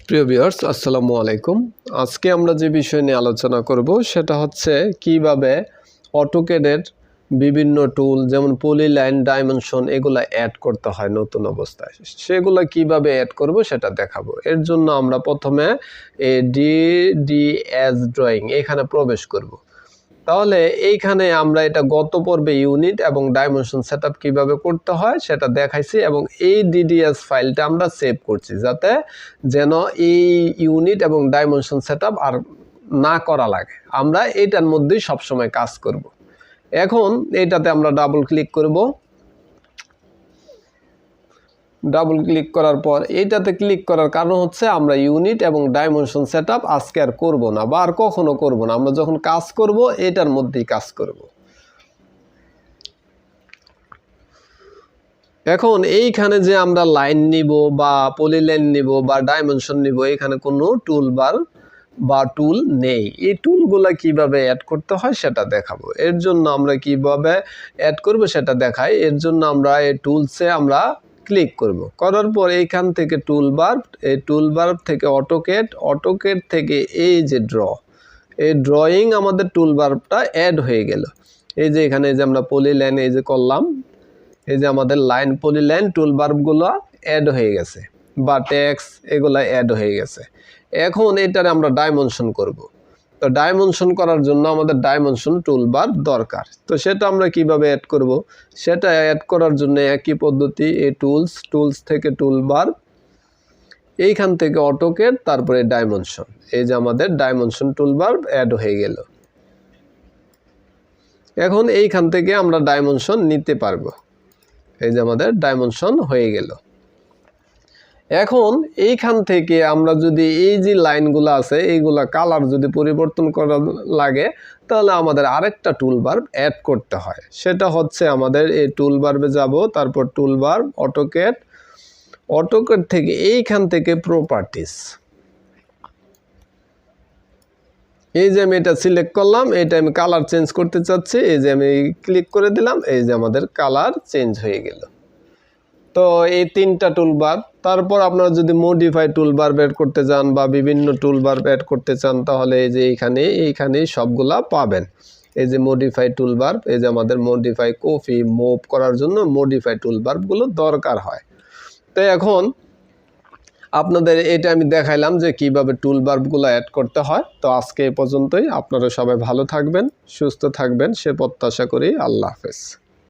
প্রিয় ভিউয়ার্স, আসসালামু আলাইকুম। আজকে আমরা যে বিষয় নিয়ে আলোচনা করব সেটা হচ্ছে কিভাবে অটোক্যাডের বিভিন্ন টুল যেমন পলিলাইন, ডাইমেনশন এগুলা অ্যাড করতে হয় নতুন অবস্থায়। সেগুলো কিভাবে অ্যাড করব সেটা দেখাবো। এর জন্য আমরা প্রথমে ডিডিএস ড্রয়িং এখানে প্রবেশ করব। তাহলে এইখানে আমরা এটা গত পর্বে ইউনিট এবং ডাইমেনশন সেটআপ কিভাবে করতে হয় সেটা দেখাইছি এবং এই ডিডিএস ফাইলটা আমরা সেভ করছি যাতে যেন এই ইউনিট এবং ডাইমেনশন সেটআপ আর না করা লাগে। আমরা এটার মধ্যেই সবসময় কাজ করব। এখন এইটাতে আমরা ডাবল ক্লিক করব। ডাবল ক্লিক করার পর এইটাতে ক্লিক করার কারণ হচ্ছে আমরা ইউনিট এবং ডাইমেনশন সেটআপ আজকে আর করব না বা আর কখনো করব না। আমরা যখন কাজ করব এটার মধ্যেই কাজ করব। এখন এইখানে যে আমরা লাইন নিব বা পলিলাইন নিব বা ডাইমেনশন নিব এখানে কোনো টুলবার বা টুল নেই। এই টুলগুলা কিভাবে অ্যাড করতে হয় সেটা দেখাবো। এর জন্য আমরা কিভাবে অ্যাড করব সেটা দেখাই। এর জন্য আমরা এই টুলসে আমরা ক্লিক করব। করার পর এইখান থেকে টুলবার, এই টুলবার থেকে অটোক্যাড থেকে এই যে এই ড্রয়িং আমাদের টুলবারটা অ্যাড হয়ে গেল। এই যে এখানে যে আমরা পলিলাইন এই যে করলাম, এই যে আমাদের লাইন পলিলাইন টুলবারগুলো অ্যাড হয়ে গেছে বা টেক্সট এগুলো অ্যাড হয়ে গেছে। এখন এটারে আমরা ডাইমেনশন করব। তো ডাইমেনশন করার জন্য আমাদের ডাইমেনশন টুলবার দরকার। তো সেটা আমরা কিভাবে অ্যাড করব, সেটা অ্যাড করার জন্য একই পদ্ধতি, এই টুলস থেকে টুলবার, এইখান থেকে অটোক্যাড, তারপরে ডাইমেনশন। এই যে আমাদের ডাইমেনশন টুলবার অ্যাড হয়ে গেল। এখন এইখান থেকে আমরা ডাইমেনশন নিতে পারবো। এই যে আমাদের ডাইমেনশন হয়ে গেল। এখন এইখান থেকে আমরা যদি এই যে লাইনগুলো আছে এইগুলা কালার যদি পরিবর্তন করা লাগে তাহলে আমাদের আরেকটা টুলবার অ্যাড করতে হয়। সেটা হচ্ছে আমাদের এই টুলবারে যাব, তারপর টুলবার, অটোক্যাড থেকে এইখান থেকে প্রপার্টিস, এই যে আমি এটা সিলেক্ট করলাম, এটা আমি কালার চেঞ্জ করতে চাচ্ছি, এই যে আমি ক্লিক করে দিলাম, এই যে আমাদের কালার চেঞ্জ হয়ে গেল। তো এই তিনটা টুলবার। তারপর আপনারা যদি মডিফাই টুলবার অ্যাড করতে চান বা বিভিন্ন টুলবার অ্যাড করতে চান তাহলে এই যে এইখানে সবগুলা পাবেন। এই যে মডিফাই টুলবার, এই যে আমাদের মডিফাই কপি মুভ করার জন্য মডিফাই টুলবারগুলো দরকার হয়। তো এখন আপনাদের এটা আমি দেখাইলাম যে কিভাবে টুলবারগুলো অ্যাড করতে হয়। তো আজকে এই পর্যন্তই। আপনারা সবাই ভালো থাকবেন, সুস্থ থাকবেন সে প্রত্যাশা করি। আল্লাহ হাফেজ।